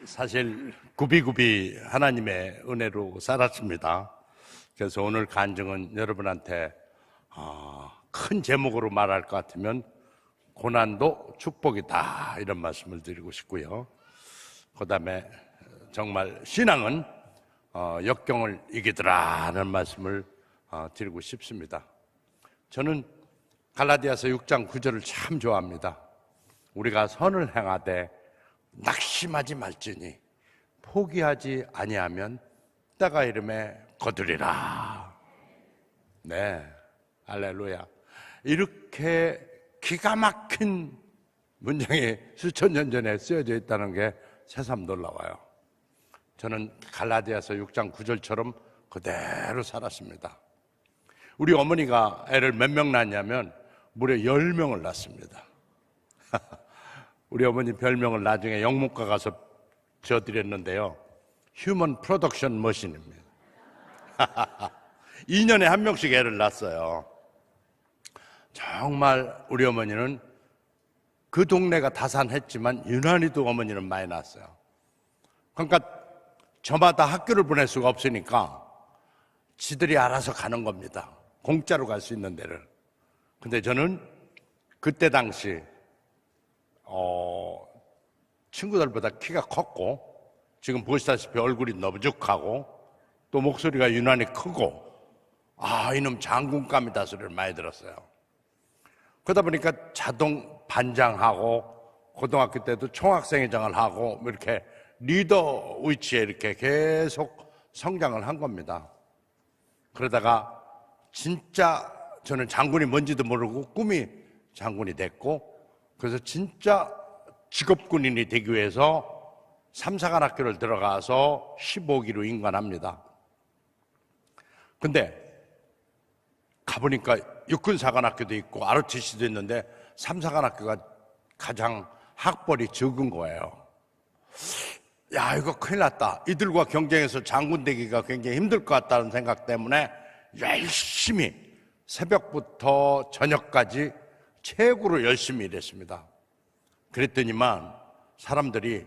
사실 굽이굽이 하나님의 은혜로 살았습니다. 그래서 오늘 간증은 여러분한테 큰 제목으로 말할 것 같으면 고난도 축복이다 이런 말씀을 드리고 싶고요. 그 다음에 정말 신앙은 역경을 이기더라는 말씀을 드리고 싶습니다. 저는 갈라디아서 6장 9절을 참 좋아합니다. 우리가 선을 행하되 낙심하지 말지니 포기하지 아니하면 때가 이름에 거두리라. 네, 할렐루야. 이렇게 기가 막힌 문장이 수천 년 전에 쓰여져 있다는 게 새삼 놀라워요. 저는 갈라디아서 6장 9절처럼 그대로 살았습니다. 우리 어머니가 애를 몇 명 낳냐면 무려 10명을 낳습니다. 우리 어머니 별명을 나중에 영문과 가서 지어드렸는데요, 휴먼 프로덕션 머신입니다. 2년에 한 명씩 애를 낳았어요. 정말 우리 어머니는 그 동네가 다산했지만 유난히도 어머니는 많이 낳았어요. 그러니까 저마다 학교를 보낼 수가 없으니까 지들이 알아서 가는 겁니다. 공짜로 갈 수 있는 데를. 근데 저는 그때 당시 친구들보다 키가 컸고, 지금 보시다시피 얼굴이 너부족하고 또 목소리가 유난히 크고, 이놈 장군감이다 소리를 많이 들었어요. 그러다 보니까 자동 반장하고, 고등학교 때도 총학생회장을 하고, 이렇게 리더 위치에 이렇게 계속 성장을 한 겁니다. 그러다가 진짜 저는 장군이 뭔지도 모르고 꿈이 장군이 됐고, 그래서 진짜 직업군인이 되기 위해서 3사관 학교를 들어가서 15기로 임관합니다. 근데 가보니까 육군사관 학교도 있고 ROTC도 있는데 3사관 학교가 가장 학벌이 적은 거예요. 야, 이거 큰일 났다. 이들과 경쟁해서 장군 되기가 굉장히 힘들 것 같다는 생각 때문에 열심히 새벽부터 저녁까지 최고로 열심히 일했습니다. 그랬더니만 사람들이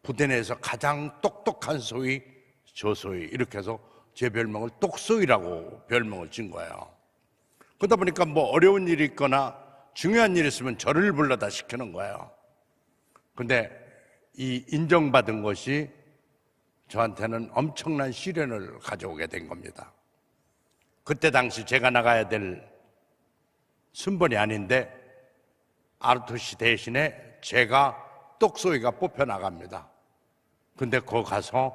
부대 내에서 가장 똑똑한 소위, 조소위 이렇게 해서 제 별명을 똑소위라고 별명을 진 거예요. 그러다 보니까 뭐 어려운 일이 있거나 중요한 일이 있으면 저를 불러다 시키는 거예요. 근데 이 인정받은 것이 저한테는 엄청난 시련을 가져오게 된 겁니다. 그때 당시 제가 나가야 될 순번이 아닌데 ROTC 대신에 제가 똑소위가 뽑혀 나갑니다. 근데 거기 가서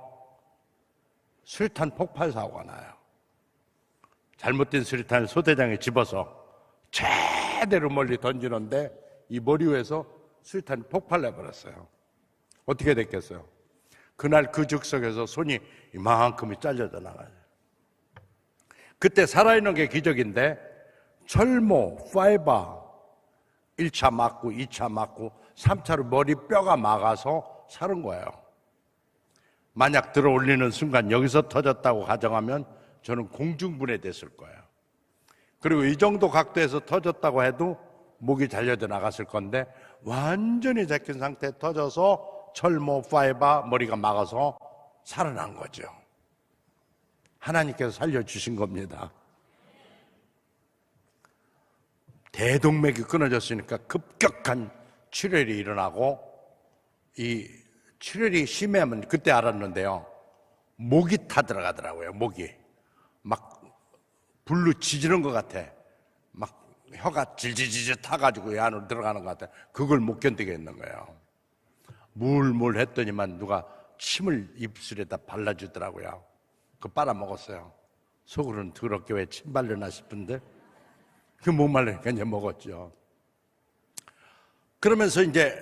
수류탄 폭발 사고가 나요. 잘못된 수류탄을 소대장에 집어서 제대로 멀리 던지는데 이 머리 위에서 수류탄이 폭발해버렸어요. 어떻게 됐겠어요? 그날 그 즉석에서 손이 이만큼이 잘려져 나가요. 그때 살아있는 게 기적인데 철모, 파이바 1차 맞고 2차 맞고 3차로 머리뼈가 막아서 사는 거예요. 만약 들어 올리는 순간 여기서 터졌다고 가정하면 저는 공중분해됐을 거예요. 그리고 이 정도 각도에서 터졌다고 해도 목이 잘려져 나갔을 건데 완전히 제낀 상태에 터져서 철모, 파이바 머리가 막아서 살아난 거죠. 하나님께서 살려주신 겁니다. 대동맥이 끊어졌으니까 급격한 출혈이 일어나고, 이 출혈이 심하면 그때 알았는데요, 목이 타들어가더라고요. 목이 막 불로 지지는 것 같아. 막 혀가 질질질질 타가지고 이 안으로 들어가는 것 같아. 그걸 못 견디겠는 거예요. 물물 했더니만 누가 침을 입술에다 발라주더라고요. 그거 빨아먹었어요. 속으로는 더럽게 왜 침 발르나 싶은데 그 못 말르니까 이제 먹었죠. 그러면서 이제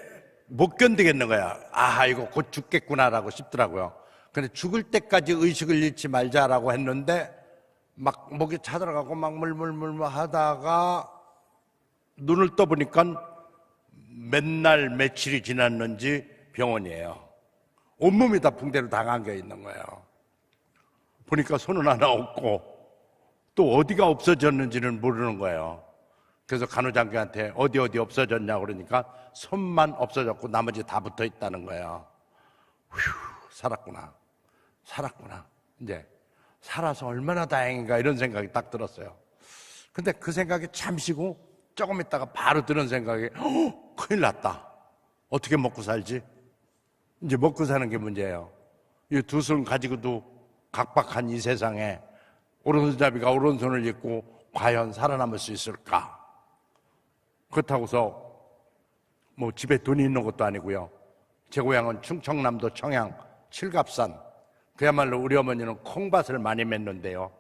못 견디겠는 거야. 이거 곧 죽겠구나라고 싶더라고요. 근데 죽을 때까지 의식을 잃지 말자라고 했는데 막 목이 차들어가고 막 물물물 하다가 눈을 떠보니까 맨날 며칠이 지났는지 병원이에요. 온몸이 다 붕대로 다 감겨 있는 거예요. 보니까 손은 하나 없고 또 어디가 없어졌는지는 모르는 거예요. 그래서 간호장교한테 어디 없어졌냐고 그러니까 손만 없어졌고 나머지 다 붙어 있다는 거예요. 살았구나. 이제 살아서 얼마나 다행인가 이런 생각이 딱 들었어요. 근데 그 생각이 잠시고 조금 있다가 바로 드는 생각이 큰일 났다. 어떻게 먹고 살지? 이제 먹고 사는 게 문제예요. 이 두 손 가지고도 각박한 이 세상에 오른손잡이가 오른손을 잇고 과연 살아남을 수 있을까? 그렇다고서 뭐 집에 돈이 있는 것도 아니고요. 제 고향은 충청남도 청양 칠갑산. 그야말로 우리 어머니는 콩밭을 많이 맸는데요.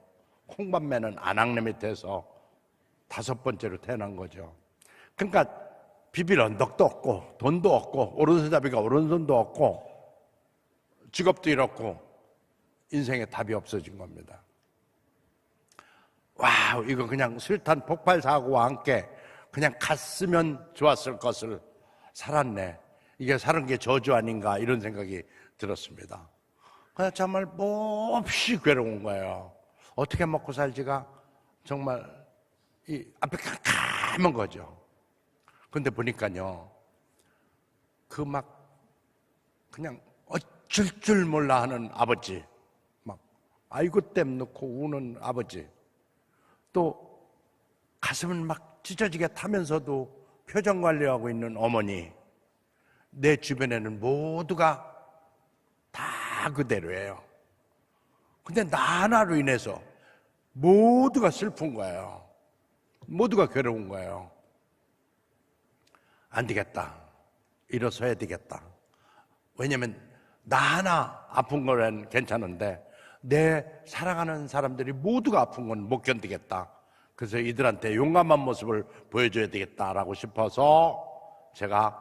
콩밭 매는 안악내 밑에서 5번째로 태어난 거죠. 그러니까 비빌 언덕도 없고 돈도 없고 오른손잡이가 오른손도 없고 직업도 잃었고 인생에 답이 없어진 겁니다. 와우, 이거 그냥 술탄 폭발 사고와 함께 그냥 갔으면 좋았을 것을 살았네. 이게 사는 게 저주 아닌가 이런 생각이 들었습니다. 그냥 정말 몹시 괴로운 거예요. 어떻게 먹고 살지가 정말 이 앞에 깜깜한 거죠. 근데 보니까요, 그 막 그냥 어쩔 줄 몰라 하는 아버지, 막 아이고 땜 넣고 우는 아버지, 또 가슴은 막 찢어지게 타면서도 표정 관리하고 있는 어머니, 내 주변에는 모두가 다 그대로예요. 근데 나 하나로 인해서 모두가 슬픈 거예요. 모두가 괴로운 거예요. 안 되겠다. 일어서야 되겠다. 왜냐면 나 하나 아픈 거는 괜찮은데 내 사랑하는 사람들이 모두가 아픈 건 못 견디겠다. 그래서 이들한테 용감한 모습을 보여줘야 되겠다라고 싶어서 제가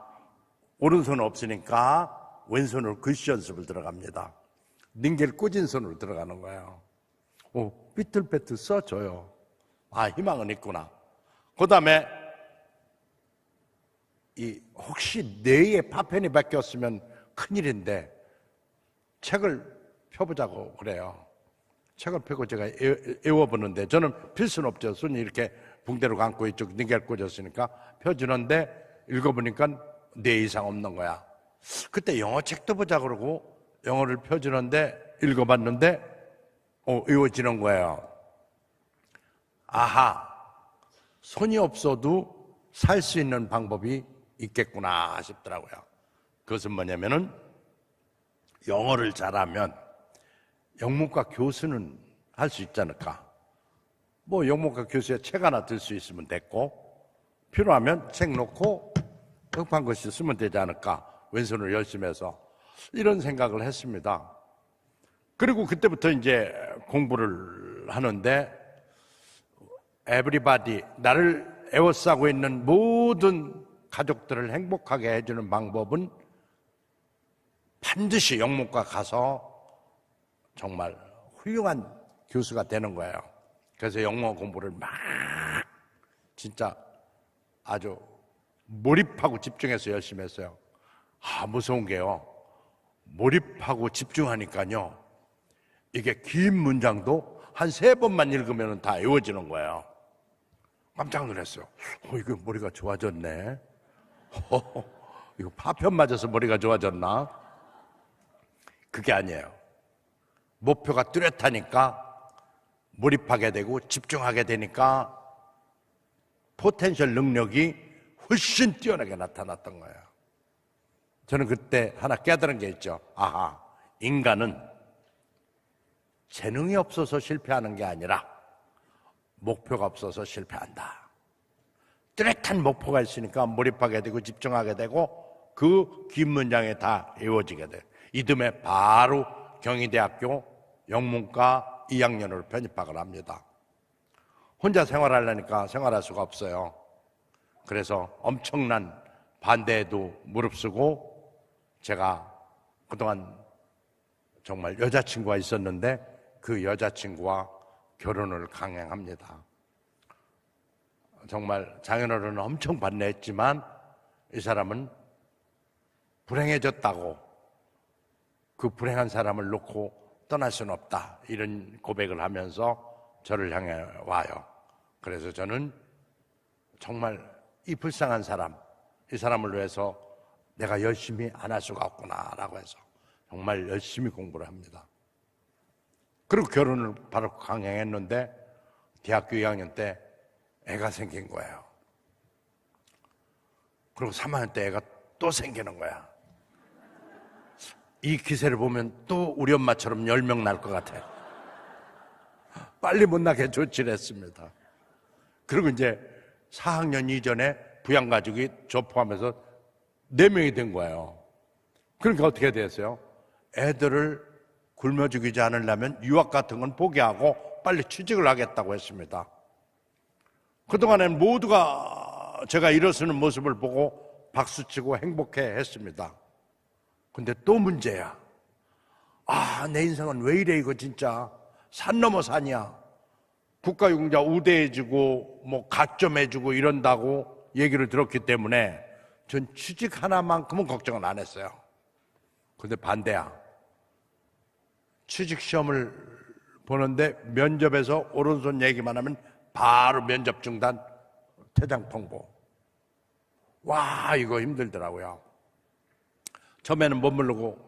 오른손은 없으니까 왼손으로 글씨 연습을 들어갑니다. 닌겔 꽂은 손으로 들어가는 거예요. 삐뚤빼뚤 써줘요. 아, 희망은 있구나. 그 다음에 혹시 뇌에 파편이 바뀌었으면 큰일인데 책을 펴보자고 그래요. 책을 펴고 제가 애워보는데 저는 필 수는 없죠. 손이 이렇게 붕대로 감고 이쪽 닌겔 꽂았으니까 펴주는데 읽어보니까 뇌 이상 없는 거야. 그때 영어 책도 보자 그러고 영어를 펴주는데 읽어봤는데 외워지는 거예요. 아하, 손이 없어도 살 수 있는 방법이 있겠구나 싶더라고요. 그것은 뭐냐면은 영어를 잘하면 영문과 교수는 할 수 있지 않을까. 뭐 영문과 교수에 책 하나 들 수 있으면 됐고 필요하면 책 놓고 급한 것이 쓰면 되지 않을까. 왼손을 열심히 해서 이런 생각을 했습니다. 그리고 그때부터 이제 공부를 하는데 everybody, 나를 애워싸고 있는 모든 가족들을 행복하게 해주는 방법은 반드시 영문과 가서 정말 훌륭한 교수가 되는 거예요. 그래서 영어 공부를 막 진짜 아주 몰입하고 집중해서 열심히 했어요. 무서운 게요. 몰입하고 집중하니까요. 이게 긴 문장도 한 3번만 읽으면 다 외워지는 거예요. 깜짝 놀랐어요. 이거 머리가 좋아졌네. 이거 파편 맞아서 머리가 좋아졌나? 그게 아니에요. 목표가 뚜렷하니까 몰입하게 되고 집중하게 되니까 포텐셜 능력이 훨씬 뛰어나게 나타났던 거예요. 저는 그때 하나 깨달은 게 있죠. 아하, 인간은 재능이 없어서 실패하는 게 아니라 목표가 없어서 실패한다. 뚜렷한 목표가 있으니까 몰입하게 되고 집중하게 되고 그 긴 문장에 다 외워지게 돼요. 이듬해 바로 경희대학교 영문과 2학년으로 편입학을 합니다. 혼자 생활하려니까 생활할 수가 없어요. 그래서 엄청난 반대에도 무릅쓰고 제가 그동안 정말 여자친구가 있었는데 그 여자친구와 결혼을 강행합니다. 정말 장인어른은 엄청 반대했지만 이 사람은 불행해졌다고 그 불행한 사람을 놓고 떠날 수는 없다 이런 고백을 하면서 저를 향해 와요. 그래서 저는 정말 이 불쌍한 사람, 이 사람을 위해서 내가 열심히 안 할 수가 없구나라고 해서 정말 열심히 공부를 합니다. 그리고 결혼을 바로 강행했는데 대학교 2학년 때 애가 생긴 거예요. 그리고 3학년 때 애가 또 생기는 거야. 이 기세를 보면 또 우리 엄마처럼 10명 날 것 같아. 빨리 못 나게 조치를 했습니다. 그리고 이제 4학년 이전에 부양가족이 저 포함해서 4명이 된 거예요. 그러니까 어떻게 됐어요? 애들을 굶어 죽이지 않으려면 유학 같은 건 포기하고 빨리 취직을 하겠다고 했습니다. 그동안엔 모두가 제가 일어서는 모습을 보고 박수치고 행복해 했습니다. 근데 또 문제야. 내 인생은 왜 이래 이거 진짜. 산 넘어 산이야. 국가유공자 우대해주고 뭐 가점해주고 이런다고 얘기를 들었기 때문에 전 취직 하나만큼은 걱정은 안 했어요. 근데 반대야. 취직 시험을 보는데 면접에서 오른손 얘기만 하면 바로 면접 중단, 퇴장 통보. 와, 이거 힘들더라고요. 처음에는 못 모르고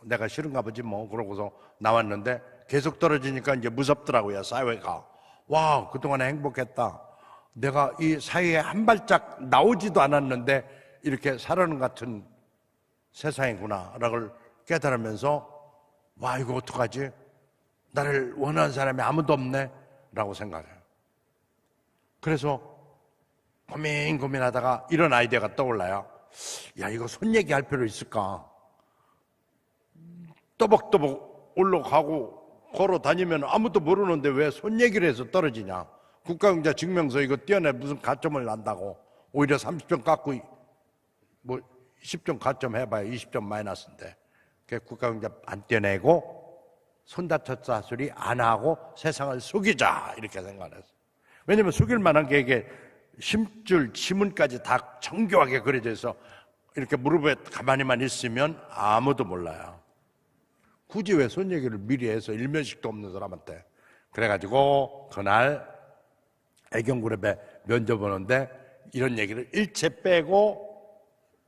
내가 싫은가 보지 뭐 그러고서 나왔는데 계속 떨어지니까 이제 무섭더라고요, 사회가. 와, 그동안에 행복했다. 내가 이 사회에 한 발짝 나오지도 않았는데 이렇게 살아는 같은 세상이구나라고 깨달으면서 와, 이거 어떡하지? 나를 원하는 사람이 아무도 없네 라고 생각해요. 그래서 고민하다가 이런 아이디어가 떠올라요. 야, 이거 손 얘기할 필요 있을까? 또박또박 올라가고 걸어 다니면 아무도 모르는데 왜 손 얘기를 해서 떨어지냐? 국가경제 증명서 이거 떼어내 무슨 가점을 난다고. 오히려 30점 깎고 뭐 10점 가점 해봐야 20점 마이너스인데. 국가경제 안 떼어내고 손 다쳤다 소리 안 하고 세상을 속이자 이렇게 생각했어요. 왜냐면 속일 만한 게 이게 심줄, 지문까지 다 정교하게 그려져 있어. 이렇게 무릎에 가만히만 있으면 아무도 몰라요. 굳이 왜 손 얘기를 미리 해서 일면식도 없는 사람한테. 그래가지고 그날 애경그룹에 면접 오는데 이런 얘기를 일체 빼고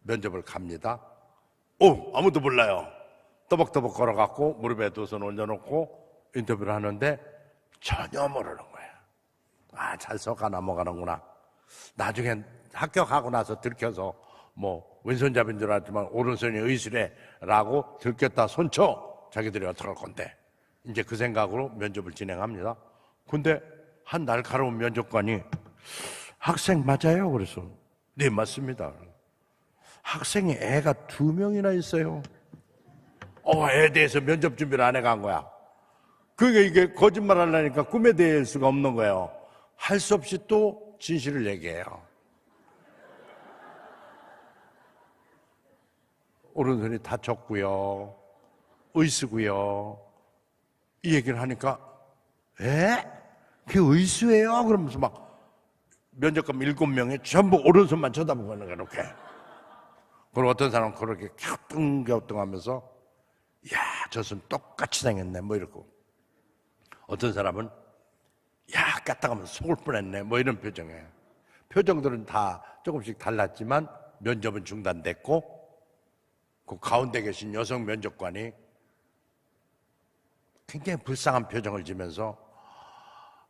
면접을 갑니다. 아무도 몰라요. 또박또박 걸어갖고 무릎에 두 손 올려놓고 인터뷰를 하는데 전혀 모르는 거예요. 잘 써가 넘어가는구나. 나중엔 합격하고 나서 들켜서 뭐 왼손잡이인 줄 알았지만 오른손이 의술해라고 들켰다 손쳐. 자기들이 어떡할 건데. 이제 그 생각으로 면접을 진행합니다. 근데 한 날카로운 면접관이 학생 맞아요? 그래서 네, 맞습니다. 학생이 애가 2명이나 있어요. 애에 대해서 면접 준비를 안 해간 거야. 그게 이게 거짓말 하려니까 꿈에 대할 수가 없는 거예요. 할 수 없이 또 진실을 얘기해요. 오른손이 다쳤고요. 의수고요. 이 얘기를 하니까 그게 의수예요? 그러면서 막 면접관 7명이 전부 오른손만 쳐다보고 있는 거야, 이렇게. 그리고 어떤 사람은 그렇게 갸우뚱갸우뚱하면서 야, 저 손 똑같이 생겼네 뭐 이러고, 어떤 사람은 야, 까딱하면 속을 뻔했네 뭐 이런 표정이에요. 표정들은 다 조금씩 달랐지만 면접은 중단됐고, 그 가운데 계신 여성 면접관이 굉장히 불쌍한 표정을 지면서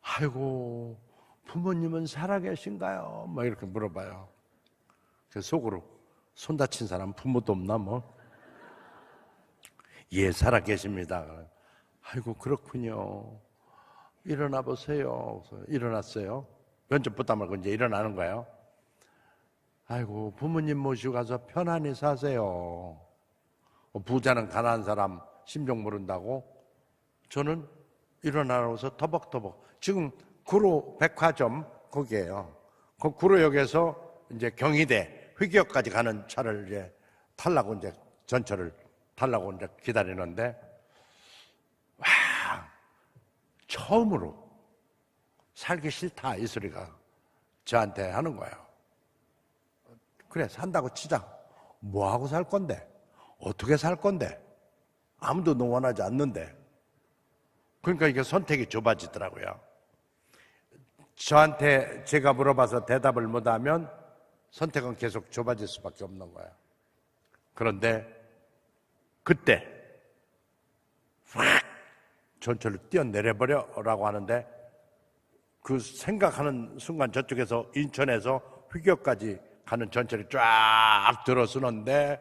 아이고, 부모님은 살아계신가요? 뭐 이렇게 물어봐요. 그래서 속으로 손 다친 사람 부모도 없나 뭐? 예, 살아계십니다. 아이고, 그렇군요. 일어나 보세요. 그래서 일어났어요. 면접 보다 말고 이제 일어나는 거예요. 아이고, 부모님 모시고 가서 편안히 사세요. 부자는 가난한 사람 심정 모른다고. 저는 일어나서 터벅터벅, 지금 구로 백화점 거기에요. 그 구로역에서 이제 경희대 회기역까지 가는 차를 이제 타려고, 이제 전철을 타려고 이제 기다리는데, 와, 처음으로 살기 싫다 이 소리가 저한테 하는 거예요. 그래, 산다고 치자. 뭐 하고 살 건데? 어떻게 살 건데? 아무도 원하지 않는데. 그러니까 이게 선택이 좁아지더라고요. 저한테 제가 물어봐서 대답을 못하면 선택은 계속 좁아질 수밖에 없는 거예요. 그런데 그때 확 전철을 뛰어내려버려라고 하는데 그 생각하는 순간 저쪽에서 인천에서 휘교까지 가는 전철이 쫙 들어서는데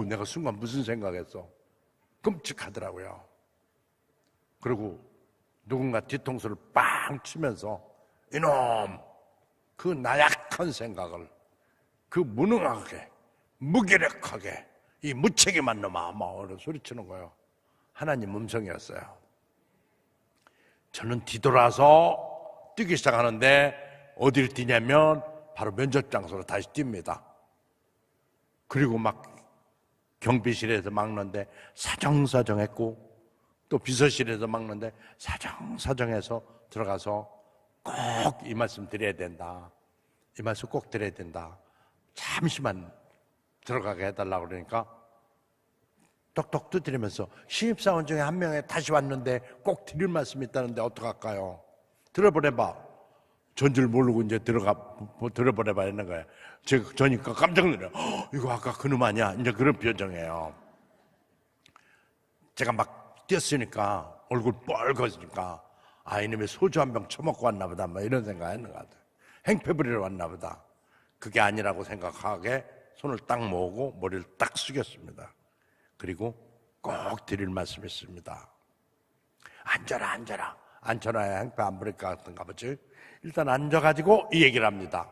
내가 순간 무슨 생각했어? 끔찍하더라고요. 그리고 누군가 뒤통수를 빵 치면서 이놈 그 나약한 생각을 그 무능하게 무기력하게 이 무책임한 놈아 막 소리치는 거예요. 하나님 음성이었어요. 저는 뒤돌아서 뛰기 시작하는데 어디를 뛰냐면 바로 면접 장소로 다시 뜁니다. 그리고 막 경비실에서 막는데 사정사정했고 또 비서실에서 막는데 사정사정해서 들어가서 꼭 이 말씀 드려야 된다. 이 말씀 꼭 드려야 된다. 잠시만 들어가게 해달라고 그러니까 똑똑 두드리면서 신입사원 중에 한 명이 다시 왔는데 꼭 드릴 말씀이 있다는데 어떡할까요? 들어보내봐. 전줄 모르고 이제 들어보내봐 했는 거예요. 저니까 깜짝 놀라요. 이거 아까 그놈 아니야? 이제 그런 표정이에요. 제가 막 뛰었으니까 얼굴 뻘거지니까 이놈이 소주 한 병 처먹고 왔나 보다 뭐 이런 생각했는 것 같아요. 행패 부리러 왔나 보다. 그게 아니라고 생각하게 손을 딱 모으고 머리를 딱 숙였습니다. 그리고 꼭 드릴 말씀이 있습니다. 앉아라. 앉혀놔야 행패 안 부릴 것 같은가 보지. 일단 앉아가지고 이 얘기를 합니다.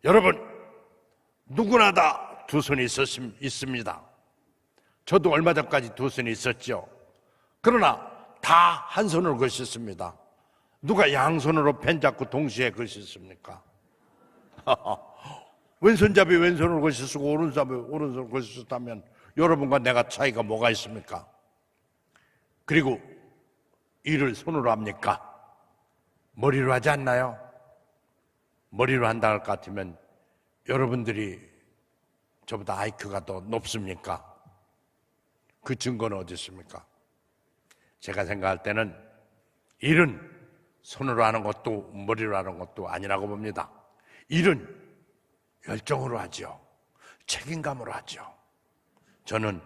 여러분 누구나 다 두 손이 있습니다. 저도 얼마 전까지 두 손이 있었죠. 그러나 다 한 손으로 글씨습니다. 누가 양손으로 펜 잡고 동시에 글씨 씁니까? 왼손잡이 왼손으로 글씨 쓰고 오른손잡이 오른손으로 글씨 썼다면 여러분과 내가 차이가 뭐가 있습니까? 그리고 일을 손으로 합니까? 머리로 하지 않나요? 머리로 한다 할 것 같으면 여러분들이 저보다 IQ가 더 높습니까? 그 증거는 어디 있습니까? 제가 생각할 때는 일은 손으로 하는 것도 머리로 하는 것도 아니라고 봅니다. 일은 열정으로 하죠. 책임감으로 하죠. 저는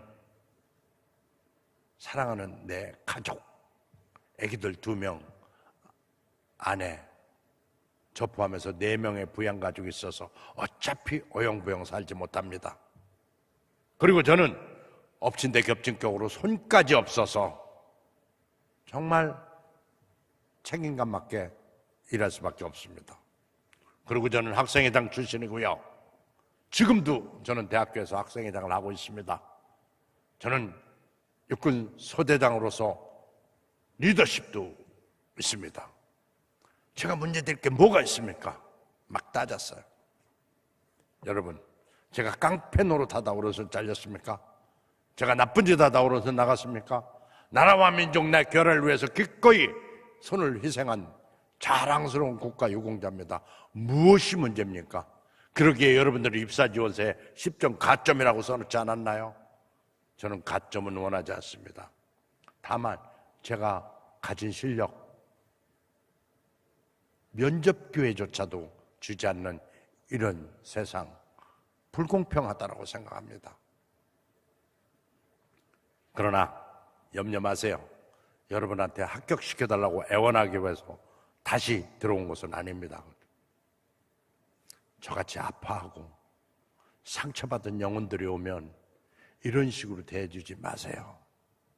사랑하는 내 가족, 애기들 2명, 아내, 저 포함해서 4명의 부양가족이 있어서 어차피 어영부영 살지 못합니다. 그리고 저는 엎친 데 겹친 격으로 손까지 없어서 정말 책임감 맞게 일할 수밖에 없습니다. 그리고 저는 학생회장 출신이고요. 지금도 저는 대학교에서 학생회장을 하고 있습니다. 저는 육군 소대장으로서 리더십도 있습니다. 제가 문제될 게 뭐가 있습니까? 막 따졌어요. 여러분, 제가 깡패 노릇하다 오롯을 잘렸습니까? 제가 나쁜 짓 하다 오롯을 나갔습니까? 나라와 민족 내 결을 위해서 기꺼이 손을 희생한 자랑스러운 국가유공자입니다. 무엇이 문제입니까? 그러기에 여러분들이 입사지원서에 10점 가점이라고 써놓지 않았나요? 저는 가점은 원하지 않습니다. 다만 제가 가진 실력, 면접기회조차도 주지 않는 이런 세상, 불공평하다고 생각합니다. 그러나 염려 마세요. 여러분한테 합격시켜달라고 애원하기 위해서 다시 들어온 것은 아닙니다. 저같이 아파하고 상처받은 영혼들이 오면 이런 식으로 대해주지 마세요.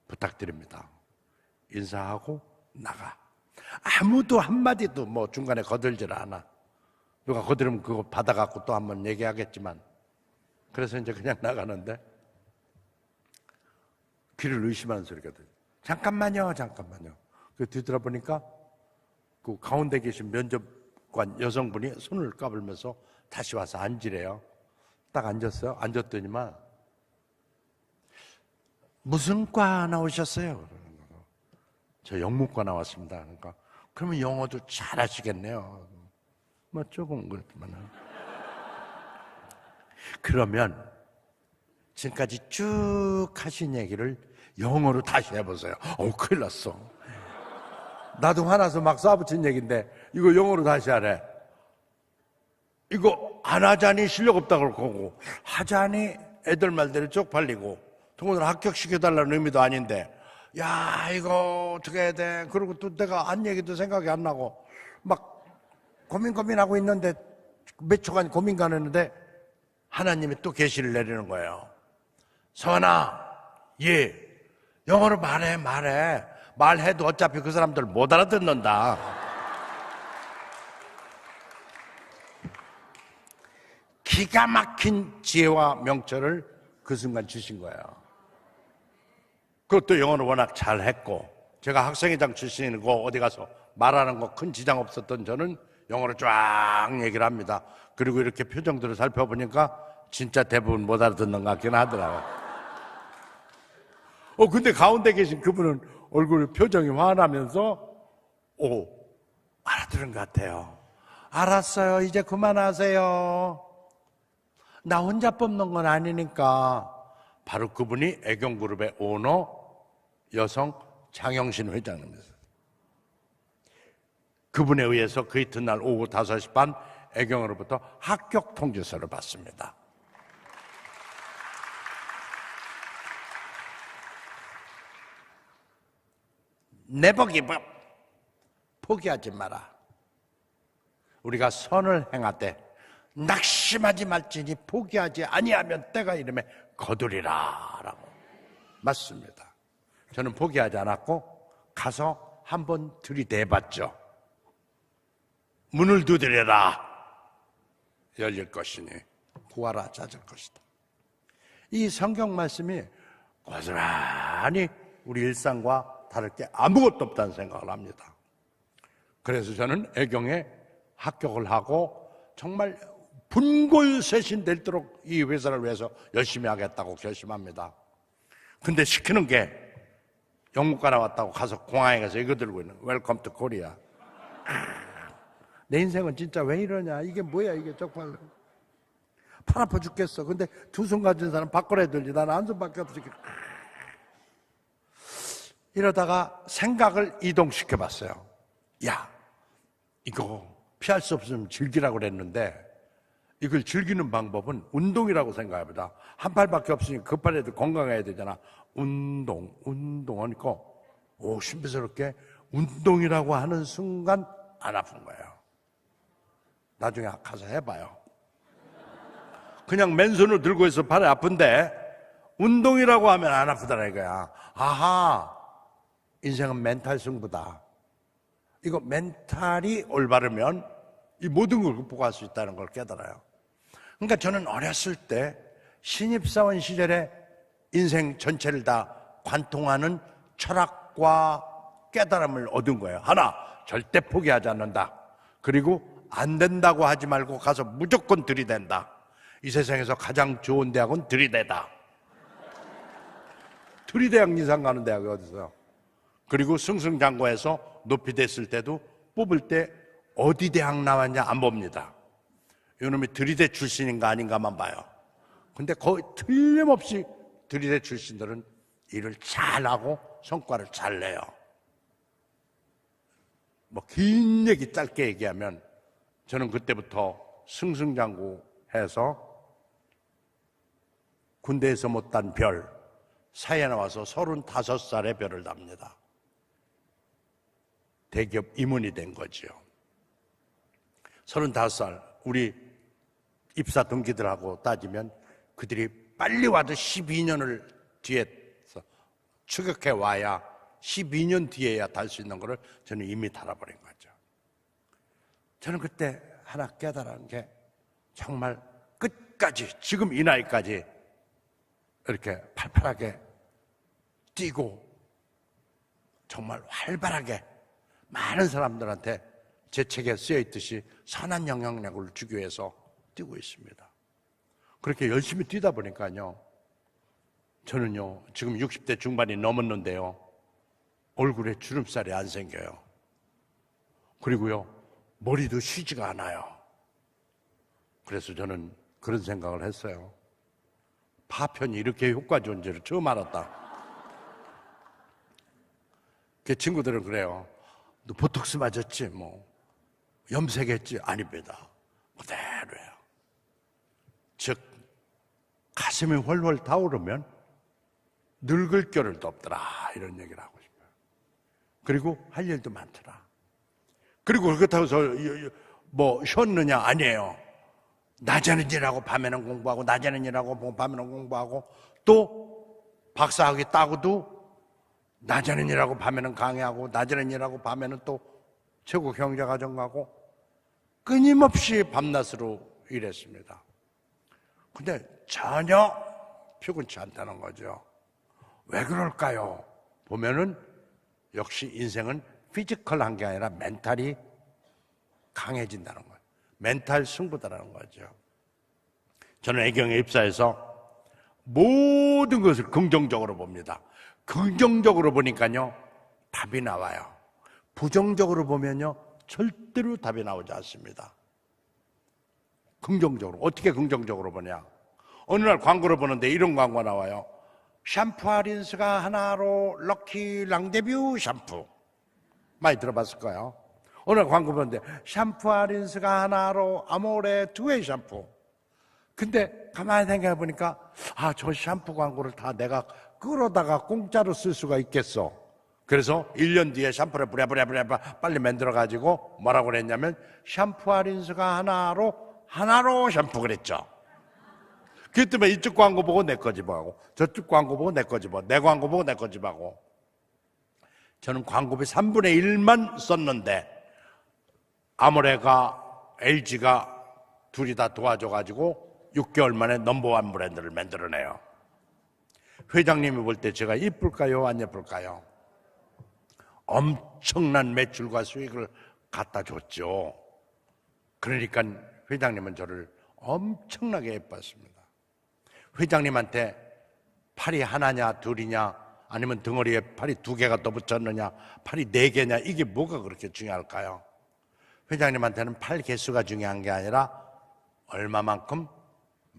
부탁드립니다. 인사하고 나가. 아무도 한마디도 뭐 중간에 거들질 않아. 누가 거들으면 그거 받아갖고 또 한번 얘기하겠지만, 그래서 이제 그냥 나가는데 귀를 의심하는 소리가 들려요. 잠깐만요. 그 뒤돌아보니까 그 가운데 계신 면접관 여성분이 손을 까불면서 다시 와서 앉으래요. 딱 앉았어요. 앉았더니만 무슨 과 나오셨어요? 저 영문과 나왔습니다. 그러니까 그러면 영어도 잘하시겠네요. 뭐 조금 그렇지만 그러면 지금까지 쭉 하신 얘기를 영어로 다시 해보세요. 큰일 났어. 나도 화나서 막 쏴붙인 얘기인데 이거 영어로 다시 하래. 이거 안 하자니 실력 없다 그럴 거고, 하자니 애들 말대로 쪽팔리고, 동호들 합격시켜달라는 의미도 아닌데 야, 이거 어떻게 해야 돼? 그리고 또 내가 안 얘기도 생각이 안 나고 막 고민하고 있는데 몇 초간 고민 가는데 하나님이 또 계시를 내리는 거예요. 서원아, 영어로 말해. 말해도 어차피 그 사람들 못 알아듣는다. 기가 막힌 지혜와 명철을 그 순간 주신 거예요. 그것도 영어를 워낙 잘했고, 제가 학생회장 출신이고 어디 가서 말하는 거 큰 지장 없었던 저는 영어로 쫙 얘기를 합니다. 그리고 이렇게 표정들을 살펴보니까 진짜 대부분 못 알아듣는 것 같긴 하더라고요. 근데 가운데 계신 그분은 얼굴 표정이 환하면서 알아들은 것 같아요. 알았어요. 이제 그만하세요. 나 혼자 뽑는 건 아니니까. 바로 그분이 애경그룹의 오너 여성 장영신 회장입니다. 그분에 의해서 그 이튿날 오후 5시 반 애경으로부터 합격 통지서를 받습니다. Never give up. 포기하지 마라. 우리가 선을 행하되 낙심하지 말지니 포기하지 아니하면 때가 이르매 거두리라 라고 맞습니다. 저는 포기하지 않았고 가서 한번 들이대봤죠. 문을 두드려라. 열릴 것이니 구하라 찾을 것이다. 이 성경 말씀이 고스란히 우리 일상과 다를 게 아무것도 없다는 생각을 합니다. 그래서 저는 애경에 합격을 하고 정말 분골쇄신 될도록 이 회사를 위해서 열심히 하겠다고 결심합니다. 근데 시키는 게 영국가 나왔다고 가서 공항에 가서 이거 들고 있는 웰컴 투 코리아. 내 인생은 진짜 왜 이러냐, 이게 뭐야, 이게 정말 팔 아파 죽겠어. 근데 두 손 가진 사람 바꿔야 들지, 나는 한 손밖에 없어. 이러다가 생각을 이동시켜 봤어요. 야, 이거 피할 수 없으면 즐기라고 그랬는데 이걸 즐기는 방법은 운동이라고 생각합니다. 한 팔밖에 없으니 그 팔에도 건강해야 되잖아. 운동 하니까 신비스럽게 운동이라고 하는 순간 안 아픈 거예요. 나중에 가서 해봐요. 그냥 맨손으로 들고 있어 팔이 아픈데 운동이라고 하면 안 아프다는 거야. 아하, 인생은 멘탈 승부다. 이거 멘탈이 올바르면 이 모든 걸 극복할 수 있다는 걸 깨달아요. 그러니까 저는 어렸을 때 신입사원 시절에 인생 전체를 다 관통하는 철학과 깨달음을 얻은 거예요. 하나, 절대 포기하지 않는다. 그리고 안 된다고 하지 말고 가서 무조건 들이댄다. 이 세상에서 가장 좋은 대학은 들이대다. 들이대학 이상 가는 대학이 어디서요? 그리고 승승장구해서 높이 됐을 때도 뽑을 때 어디 대학 나왔냐 안 봅니다. 이놈이 들이대 출신인가 아닌가만 봐요. 근데 거의 틀림없이 들이대 출신들은 일을 잘하고 성과를 잘 내요. 뭐 긴 얘기 짧게 얘기하면 저는 그때부터 승승장구해서 군대에서 못 단 별, 사회에 나와서 35살에 별을 답니다. 대기업 임원이 된 거죠. 35살, 우리 입사 동기들하고 따지면 그들이 빨리 와도 12년을 뒤에서 추격해 와야 12년 뒤에야 달 수 있는 거를 저는 이미 달아버린 거죠. 저는 그때 하나 깨달은 게 정말 끝까지, 지금 이 나이까지 이렇게 팔팔하게 뛰고 정말 활발하게 많은 사람들한테 제 책에 쓰여 있듯이 선한 영향력을 주기 위해서 뛰고 있습니다. 그렇게 열심히 뛰다 보니까요, 저는요 지금 60대 중반이 넘었는데요 얼굴에 주름살이 안 생겨요. 그리고요 머리도 쉬지가 않아요. 그래서 저는 그런 생각을 했어요. 파편이 이렇게 효과 좋은 줄을 처음 알았다. 그 친구들은 그래요. 너 보톡스 맞았지? 뭐 염색했지? 아닙니다. 그대로예요. 즉 가슴이 훨훨 타오르면 늙을 겨를도 없더라. 이런 얘기를 하고 싶어요. 그리고 할 일도 많더라. 그리고 그렇다고 해서 뭐 쉬었느냐? 아니에요. 낮에는 일하고 밤에는 공부하고, 낮에는 일하고 밤에는 공부하고, 또 박사학위 따고도 낮에는 일하고 밤에는 강의하고, 낮에는 일하고 밤에는 또 최고 경제과정 가고, 끊임없이 밤낮으로 일했습니다. 근데 전혀 피곤치 않다는 거죠. 왜 그럴까요? 보면은 역시 인생은 피지컬한 게 아니라 멘탈이 강해진다는 거예요. 멘탈 승부다라는 거죠. 저는 애경에 입사해서 모든 것을 긍정적으로 봅니다. 긍정적으로 보니까요, 답이 나와요. 부정적으로 보면요, 절대로 답이 나오지 않습니다. 긍정적으로. 어떻게 긍정적으로 보냐? 어느 날 광고를 보는데 이런 광고가 나와요. 샴푸와 린스가 하나로 럭키 랑데뷰 샴푸. 많이 들어봤을 거예요. 어느 날 광고 보는데 샴푸와 린스가 하나로 아모레 두웨이 샴푸. 근데 가만히 생각해 보니까 저 샴푸 광고를 다 내가 끌어다가 공짜로 쓸 수가 있겠어. 그래서 1년 뒤에 샴푸를 부랴부랴 빨리 만들어가지고 뭐라고 그랬냐면 샴푸와 린스가 하나로 샴푸 그랬죠. 그 때문에 이쪽 광고 보고 내 거 집어하고 저쪽 광고 보고 내 거 집어, 내 광고 보고 내 거 집어하고. 저는 광고비 3분의 1만 썼는데 아모레가 LG가 둘이 다 도와줘가지고 6개월 만에 넘버원 브랜드를 만들어내요. 회장님이 볼 때 제가 이쁠까요? 안 예쁠까요? 엄청난 매출과 수익을 갖다 줬죠. 그러니까 회장님은 저를 엄청나게 예뻤습니다. 회장님한테 팔이 하나냐 둘이냐 아니면 등허리에 팔이 2개가 더 붙였느냐 팔이 4개냐 이게 뭐가 그렇게 중요할까요? 회장님한테는 팔 개수가 중요한 게 아니라 얼마만큼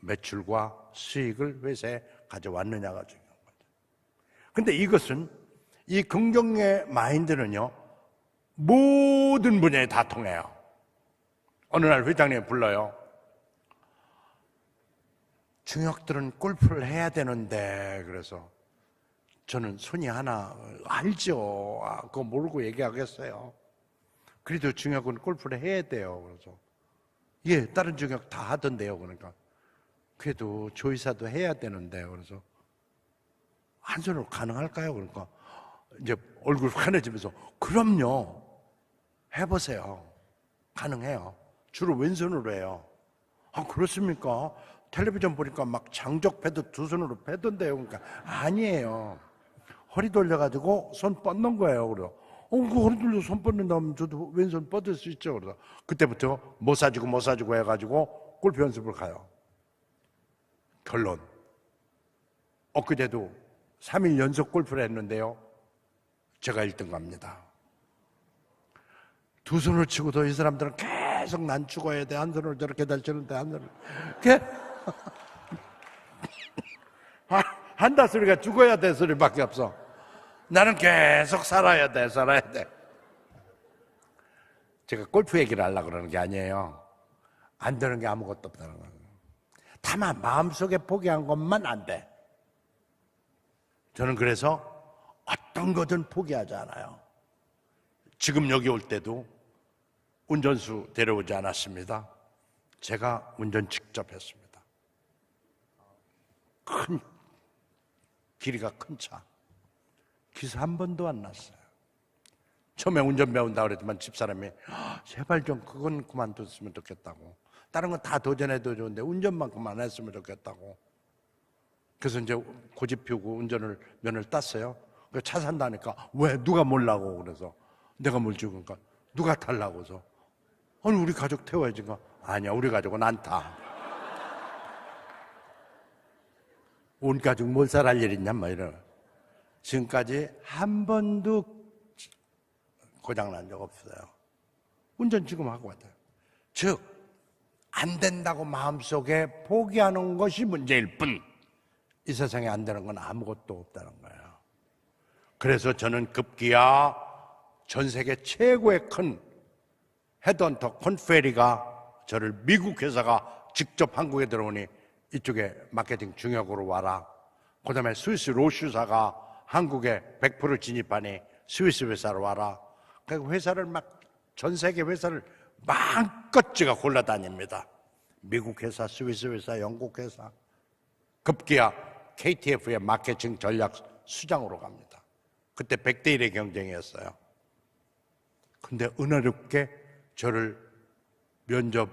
매출과 수익을 회사에 가져왔느냐가 중요한 거죠. 근데 이것은 이 긍정의 마인드는요 모든 분야에 다 통해요. 어느 날 회장님이 불러요. 중역들은 골프를 해야 되는데 그래서 저는 손이 하나 알죠. 그거 모르고 얘기하겠어요. 그래도 중역은 골프를 해야 돼요. 그래서 예, 다른 중역 다 하던데요. 그러니까 그래도 조이사도 해야 되는데 그래서 한 손으로 가능할까요? 그러니까 이제 얼굴 환해지면서 그럼요. 해보세요. 가능해요. 주로 왼손으로 해요. 그렇습니까? 텔레비전 보니까 막 장적 패드 2손으로 패던데요. 그러니까 아니에요. 허리 돌려가지고 손 뻗는 거예요. 그래서 그 허리 돌려 손 뻗는다면 저도 왼손 뻗을 수 있죠. 그래서 그때부터 못 사주고 해가지고 골프 연습을 가요. 결론. 엊그제도 3일 연속 골프를 했는데요. 제가 1등 갑니다. 2손을 치고도 이 사람들은 계속 난 죽어야 돼. 한 손을 저렇게 잘 치는데 한 손을. 한다 소리가 죽어야 돼 소리밖에 없어. 나는 계속 살아야 돼. 제가 골프 얘기를 하려고 그러는 게 아니에요. 안 되는 게 아무것도 없다는 거예요. 다만 마음속에 포기한 것만 안 돼. 저는 그래서 어떤 거든 포기하지 않아요. 지금 여기 올 때도 운전수 데려오지 않았습니다. 제가 운전 직접 했습니다. 길이가 큰 차. 기사 한 번도 안 났어요. 처음에 운전 배운다고 그랬더만 집사람이 제발 좀 그건 그만뒀으면 좋겠다고. 다른 건 다 도전해도 좋은데 운전만큼만 했으면 좋겠다고. 그래서 이제 고집 피우고 면을 땄어요. 차 산다니까 왜 누가 몰라고 그래서 내가 뭘 죽으니까 누가 탈라고 해서 아니 우리 가족 태워야지. 아니야 우리 가족은 안 타. 온 가족 몰살할 일 있냐 뭐 이런. 지금까지 한 번도 고장난 적 없어요. 운전 지금 하고 왔어요. 즉 안 된다고 마음속에 포기하는 것이 문제일 뿐 이 세상에 안 되는 건 아무것도 없다는 거예요. 그래서 저는 급기야 전 세계 최고의 큰 헤드헌터 콘페리가 저를 미국 회사가 직접 한국에 들어오니 이쪽에 마케팅 중역으로 와라. 그 다음에 스위스 로슈사가 한국에 100% 진입하니 스위스 회사로 와라. 그 회사를 막 전 세계 회사를 마음껏 제가 골라다닙니다. 미국 회사, 스위스 회사, 영국 회사. 급기야 KTF의 마케팅 전략 수장으로 갑니다. 그때 100대 1의 경쟁이었어요. 근데 은혜롭게 저를 면접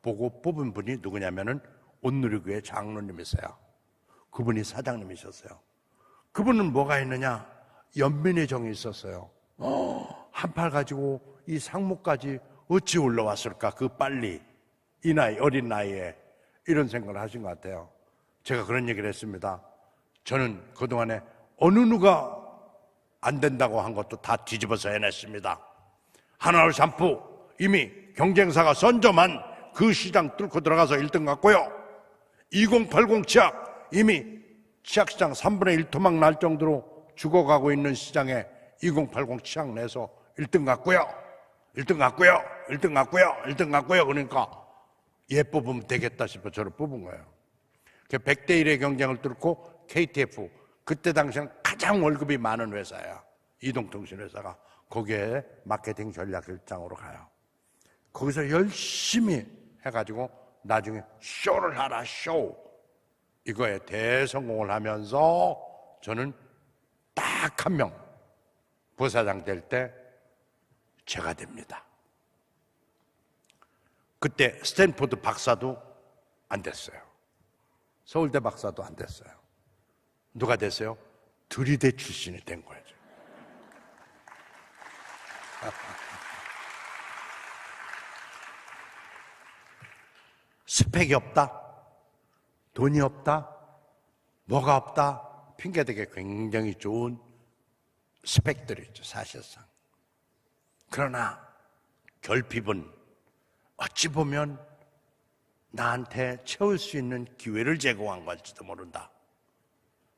보고 뽑은 분이 누구냐면은 온누리교회 장로님이세요. 그분이 사장님이셨어요. 그분은 뭐가 있느냐? 연민의 정이 있었어요. 한 팔 가지고 이 상무까지 어찌 올라왔을까? 그 빨리 이 나이, 어린 나이에 이런 생각을 하신 것 같아요. 제가 그런 얘기를 했습니다. 저는 그동안에 어느 누가 안 된다고 한 것도 다 뒤집어서 해냈습니다. 하나로 샴푸 이미 경쟁사가 선점한 그 시장 뚫고 들어가서 1등 갔고요. 2080 치약 이미 치약시장 3분의 1 토막 날 정도로 죽어가고 있는 시장에 2080 치약 내서 1등 갔고요. 1등 갔고요. 1등 갔고요. 1등 갔고요. 그러니까 얘 뽑으면 되겠다 싶어 저를 뽑은 거예요. 100대 1의 경쟁을 뚫고 KTF, 그때 당시에는 가장 월급이 많은 회사예요. 이동통신회사가. 거기에 마케팅 전략실장으로 가요. 거기서 열심히 해가지고 나중에 쇼를 하라, 쇼. 이거에 대성공을 하면서 저는 딱 한 명 부사장 될 때 제가 됩니다. 그때 스탠포드 박사도 안 됐어요. 서울대 박사도 안 됐어요. 누가 됐어요? 들이대 출신이 된 거예요. 스펙이 없다, 돈이 없다, 뭐가 없다, 핑계대기 굉장히 좋은 스펙들이 있죠, 사실상. 그러나 결핍은 어찌 보면 나한테 채울 수 있는 기회를 제공한 걸지도 모른다.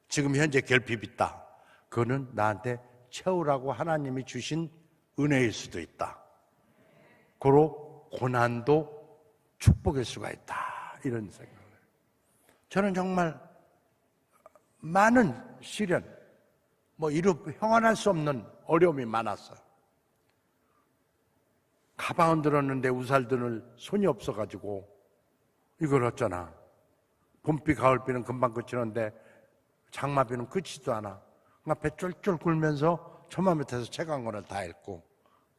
지금 현재 결핍 있다. 그거는 나한테 채우라고 하나님이 주신 은혜일 수도 있다. 고로 고난도 축복일 수가 있다. 이런 생각을. 저는 정말 많은 시련, 형언할 수 없는 어려움이 많았어요. 가방은 들었는데 우살들을 손이 없어가지고 이걸 어쩌나. 봄비, 가을비는 금방 그치는데 장마비는 그치도 않아. 배 쫄쫄 굴면서 처마 밑에서 책 한 권을 다 읽고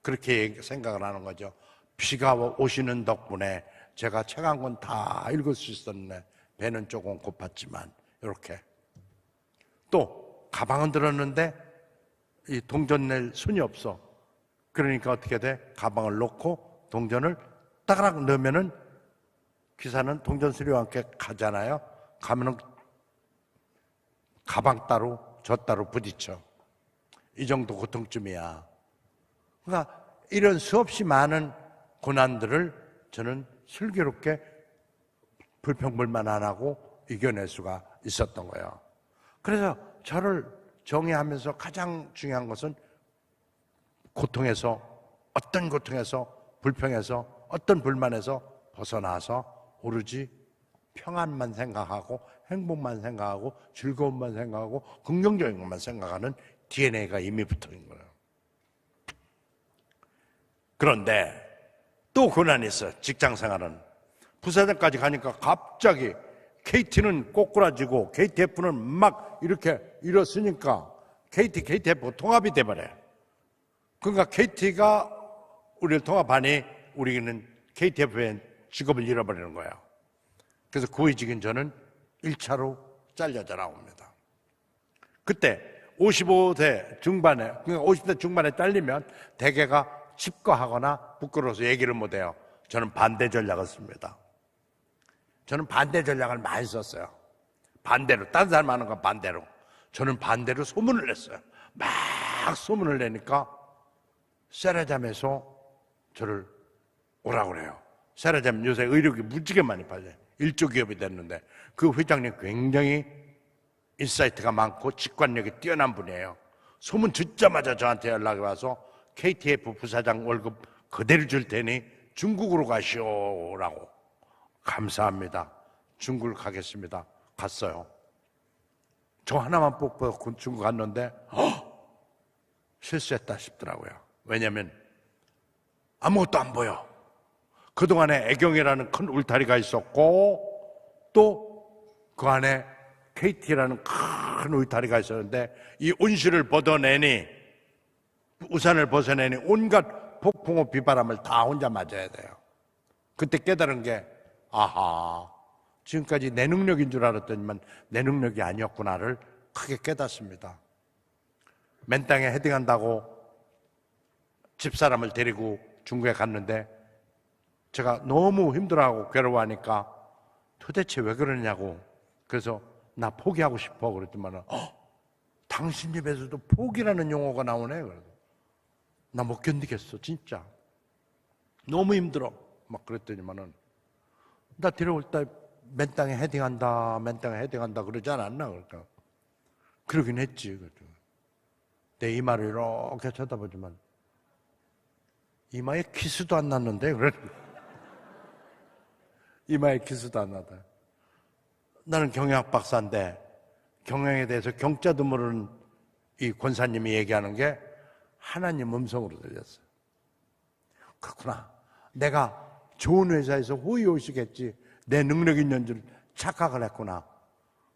그렇게 생각을 하는 거죠. 비가 오시는 덕분에 제가 책 한 권 다 읽을 수 있었네. 배는 조금 고팠지만 이렇게. 또 가방은 들었는데 이 동전 낼 손이 없어. 그러니까 어떻게 돼? 가방을 놓고 동전을 따가락 넣으면은 기사는 동전 수리와 함께 가잖아요. 가면은 가방 따로 저 따로 부딪혀. 이 정도 고통쯤이야. 그러니까 이런 수없이 많은 고난들을 저는 슬기롭게 불평불만 안 하고 이겨낼 수가 있었던 거예요. 그래서 저를 정의하면서 가장 중요한 것은 고통에서, 어떤 고통에서, 불평에서, 어떤 불만에서 벗어나서 오로지 평안만 생각하고 행복만 생각하고 즐거움만 생각하고 긍정적인 것만 생각하는 DNA가 이미 붙어 있는 거예요. 그런데 또 고난이 있어요. 직장생활은. 부사장까지 가니까 갑자기 KT는 꼬꾸라지고 KTF는 막 이렇게 일었으니까 KTF 통합이 돼버려요. 그러니까 KT가 우리를 통합하니 우리는 KTF의 직업을 잃어버리는 거예요. 그래서 구의직인 저는 1차로 잘려져 나옵니다. 그때 55대 중반에, 그러니까 50대 중반에 잘리면 대개가 칩거하거나 부끄러워서 얘기를 못해요. 저는 반대 전략을 씁니다. 저는 반대 전략을 많이 썼어요. 반대로, 다른 사람 하는 건 반대로. 저는 반대로 소문을 냈어요. 막 소문을 내니까 세라잠에서 저를 오라고 그래요. 세라잠 요새 의료기 무지개 많이 팔려요. 1조 기업이 됐는데 그 회장님 굉장히 인사이트가 많고 직관력이 뛰어난 분이에요. 소문 듣자마자 저한테 연락이 와서 KTF 부사장 월급 그대로 줄 테니 중국으로 가시오라고. 감사합니다. 중국을 가겠습니다. 갔어요. 저 하나만 뽑고 중국 갔는데 실수했다 싶더라고요. 왜냐하면 아무것도 안 보여. 그동안에 애경이라는 큰 울타리가 있었고 또 그 안에 KT라는 큰 울타리가 있었는데 이 온실을 벗어내니 우산을 벗어내니 온갖 폭풍우 비바람을 다 혼자 맞아야 돼요. 그때 깨달은 게 아하, 지금까지 내 능력인 줄 알았더니만 내 능력이 아니었구나를 크게 깨닫습니다. 맨 땅에 헤딩한다고 집사람을 데리고 중국에 갔는데 제가 너무 힘들어하고 괴로워하니까 도대체 왜 그러냐고, 그래서 나 포기하고 싶어 그랬더니 당신 입에서도 포기라는 용어가 나오네. 나 못 견디겠어 진짜 너무 힘들어 막 그랬더니만은 나 데려올 때 맨 땅에 헤딩한다 그러지 않았나. 그러니까 그러긴 했지. 내 이마를 이렇게 쳐다보지만 이마에 키스도 안 났는데 그래. 이마에 키스도 안 나다. 나는 경영학 박사인데 경영에 대해서 경자도 모르는 이 권사님이 얘기하는 게 하나님 음성으로 들렸어요. 그렇구나. 내가 좋은 회사에서 호의호식했지 내 능력 있는 줄 착각을 했구나.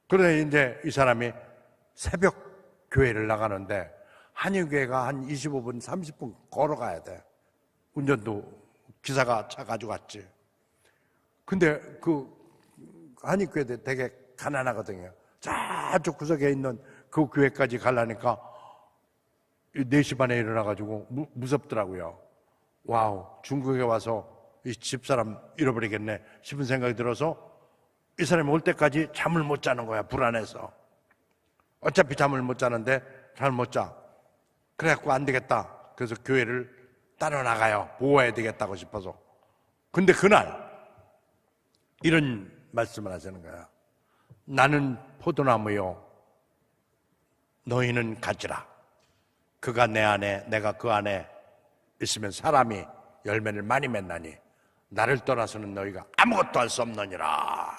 그러다 이제 이 사람이 새벽 교회를 나가는데 한인교회가 한 25분, 30분 걸어가야 돼. 운전도 기사가 차 가져갔지. 근데 그 한인교회 되게 가난하거든요. 저쪽 구석에 있는 그 교회까지 가려니까 4시 반에 일어나가지고 무섭더라고요. 와우, 중국에 와서 이 집사람 잃어버리겠네 싶은 생각이 들어서 이 사람이 올 때까지 잠을 못 자는 거야. 불안해서. 어차피 잠을 못 자는데 잠을 못 자. 그래갖고 안 되겠다. 그래서 교회를 따라 나가요. 보호해야 되겠다고 싶어서. 근데 그날 이런 말씀을 하시는 거야. 나는 포도나무요 너희는 가지라. 그가 내 안에 내가 그 안에 있으면 사람이 열매를 많이 맺나니 나를 떠나서는 너희가 아무것도 할 수 없느니라.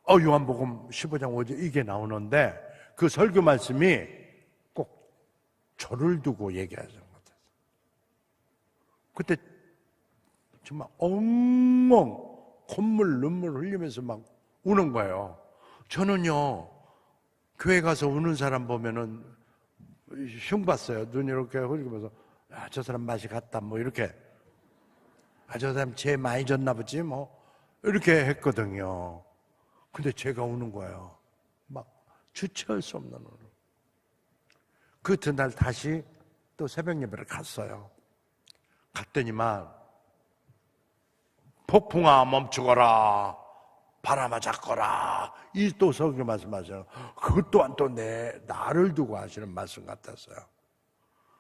요한복음 15장 5절 이게 나오는데 그 설교 말씀이 꼭 저를 두고 얘기하는 것 같아요. 그때 정말 엉엉 콧물 눈물 흘리면서 막 우는 거예요. 저는요 교회 가서 우는 사람 보면은 흉봤어요. 눈이 이렇게 흘리면서 저 사람 맛이 갔다 뭐 이렇게 저 사람 죄 많이 졌나 보지 뭐 이렇게 했거든요. 근데 제가 우는 거예요. 막 주체할 수 없는 우는. 그 이튿날 다시 또 새벽 예배를 갔어요. 갔더니만 폭풍아 멈추거라 바람아 작거라 이 또 설교 말씀하셔요. 그것 또한 또 나를 두고 하시는 말씀 같았어요.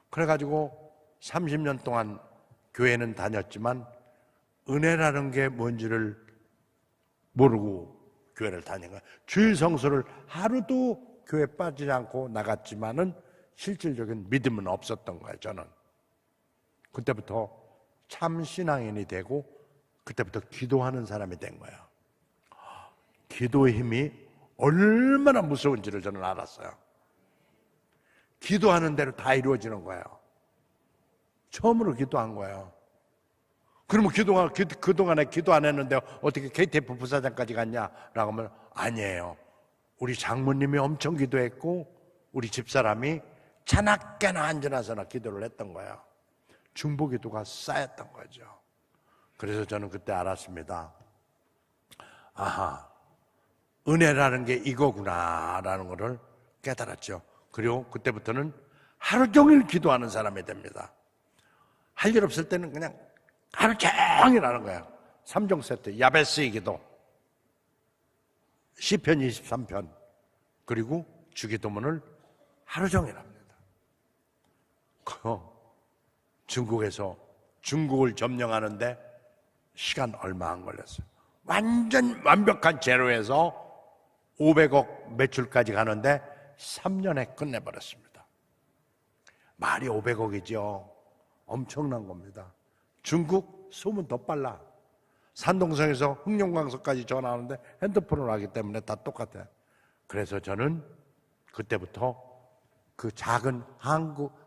그래가지고 30년 동안 교회는 다녔지만 은혜라는 게 뭔지를 모르고 교회를 다닌 거예요. 주일 성수를 하루도 교회 빠지지 않고 나갔지만은 실질적인 믿음은 없었던 거예요. 저는 그때부터 참 신앙인이 되고 그때부터 기도하는 사람이 된 거예요. 기도의 힘이 얼마나 무서운지를 저는 알았어요. 기도하는 대로 다 이루어지는 거예요. 처음으로 기도한 거예요. 그러면 그동안에 기도 안 했는데 어떻게 KTF 부사장까지 갔냐라고 하면 아니에요. 우리 장모님이 엄청 기도했고 우리 집사람이 자나깨나 앉아나서나 기도를 했던 거예요. 중보기도가 쌓였던 거죠. 그래서 저는 그때 알았습니다. 아하, 은혜라는 게 이거구나라는 것을 깨달았죠. 그리고 그때부터는 하루 종일 기도하는 사람이 됩니다. 할 일 없을 때는 그냥 하루 종일 하는 거예요. 3종 세트, 야베스의 기도, 시편 23편, 그리고 주기도문을 하루 종일 합니다. 중국에서 중국을 점령하는데 시간 얼마 안 걸렸어요. 완전 완벽한 제로에서 500억 매출까지 가는데 3년에 끝내버렸습니다. 말이 500억이죠. 엄청난 겁니다. 중국 소문 더 빨라. 산동성에서 흑룡강서까지 전화하는데 핸드폰으로 하기 때문에 다 똑같아요. 그래서 저는 그때부터 그 작은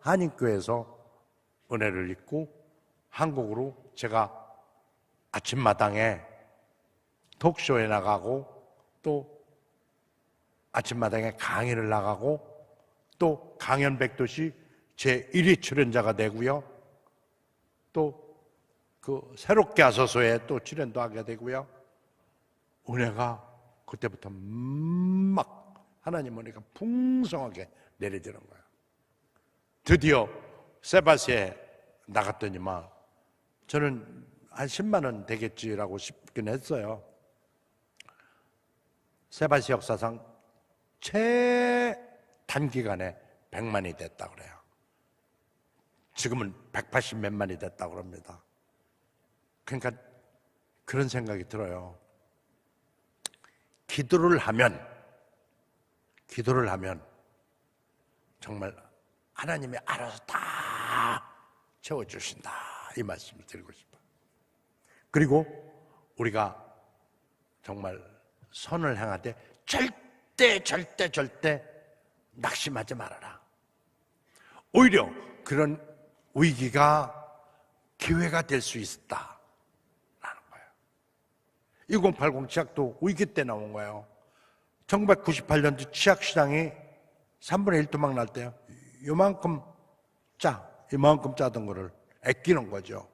한인교회에서 은혜를 입고 한국으로 제가 아침마당에 톡쇼에 나가고 또 아침마당에 강의를 나가고 또 강연백도시 제1위 출연자가 되고요. 또 그 새롭게 하소서에 또 출연도 하게 되고요. 은혜가 그때부터 막 하나님 은혜가 풍성하게 내려지는 거예요. 드디어 세바스에 나갔더니만 저는 한 10만 원 되겠지라고 싶긴 했어요. 세바스 역사상 최단기간에 100만이 됐다 그래요. 지금은 180 몇만이 됐다 그럽니다. 그러니까 그런 생각이 들어요. 기도를 하면 정말 하나님이 알아서 다 채워주신다, 이 말씀을 드리고 싶어요. 그리고 우리가 정말 선을 행하되 절대 낙심하지 말아라. 오히려 그런 위기가 기회가 될 수 있다라는 거예요. 1080 치약도 위기 때 나온 거예요. 1998년도 치약시장이 3분의 1 도망 날 때요, 이만큼 짜던 거를 아끼는 거죠.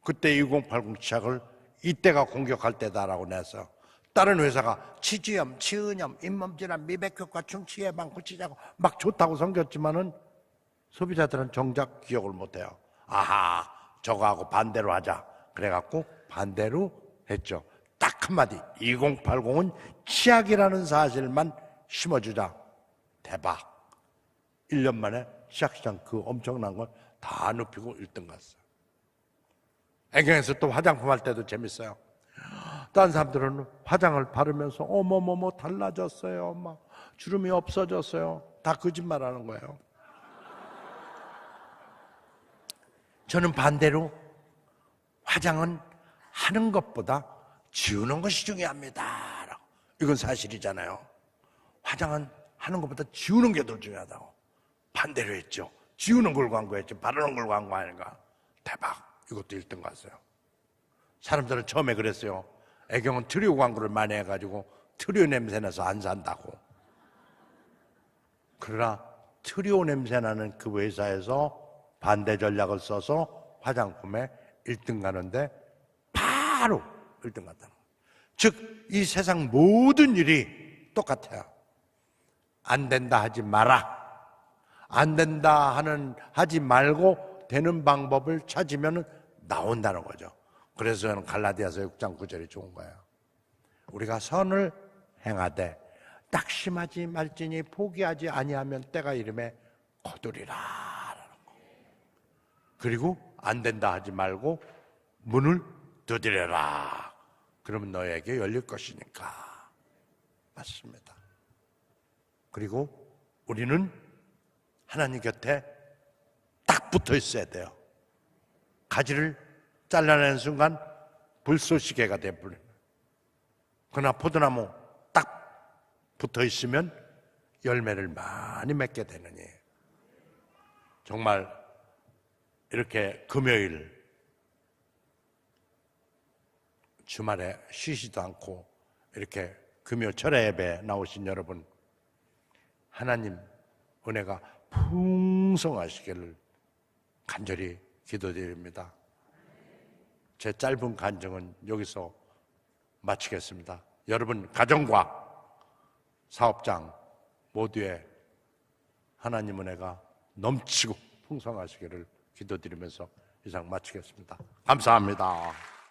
그때 1080 치약을 이때가 공격할 때다라고 내서 다른 회사가 치주염, 치은염, 잇몸질환, 미백효과, 충치 예방, 구치자고 막 좋다고 섬겼지만은 소비자들은 정작 기억을 못해요. 아하, 저거하고 반대로 하자. 그래갖고 반대로 했죠. 딱 한마디, 2080은 치약이라는 사실만 심어주자. 대박. 1년 만에 치약시장 그 엄청난 걸 다 눕히고 1등 갔어요. 애경에서 또 화장품 할 때도 재밌어요. 다른 사람들은 화장을 바르면서 어머머머 달라졌어요, 막 주름이 없어졌어요. 다 거짓말하는 거예요. 저는 반대로 화장은 하는 것보다 지우는 것이 중요합니다. 이건 사실이잖아요. 화장은 하는 것보다 지우는 게 더 중요하다고 반대로 했죠. 지우는 걸 광고했죠. 바르는 걸 광고하니까 대박. 이것도 1등 갔어요. 사람들은 처음에 그랬어요. 애경은 트리오 광고를 많이 해가지고 트리오 냄새 나서 안 산다고. 그러나 트리오 냄새 나는 그 회사에서 반대 전략을 써서 화장품에 1등 가는데 바로 1등 갔다는 거예요. 즉, 이 세상 모든 일이 똑같아요. 안 된다 하지 마라. 안 된다 하지 말고 되는 방법을 찾으면 나온다는 거죠. 그래서 저는 갈라디아서 6장 9절이 좋은 거예요. 우리가 선을 행하되 낙심하지 말지니 포기하지 아니하면 때가 이름에 거두리라. 그리고 안 된다 하지 말고 문을 두드려라. 그러면 너에게 열릴 것이니까. 맞습니다. 그리고 우리는 하나님 곁에 딱 붙어 있어야 돼요. 가지를 잘라내는 순간 불쏘시개가 돼버려요. 그러나 포도나무 딱 붙어 있으면 열매를 많이 맺게 되느니, 정말 이렇게 금요일 주말에 쉬지도 않고 이렇게 금요 철야 예배 나오신 여러분, 하나님 은혜가 풍성하시기를 간절히 기도드립니다. 제 짧은 간증은 여기서 마치겠습니다. 여러분 가정과 사업장 모두에 하나님 은혜가 넘치고 풍성하시기를 기도드리면서 이상 마치겠습니다. 감사합니다.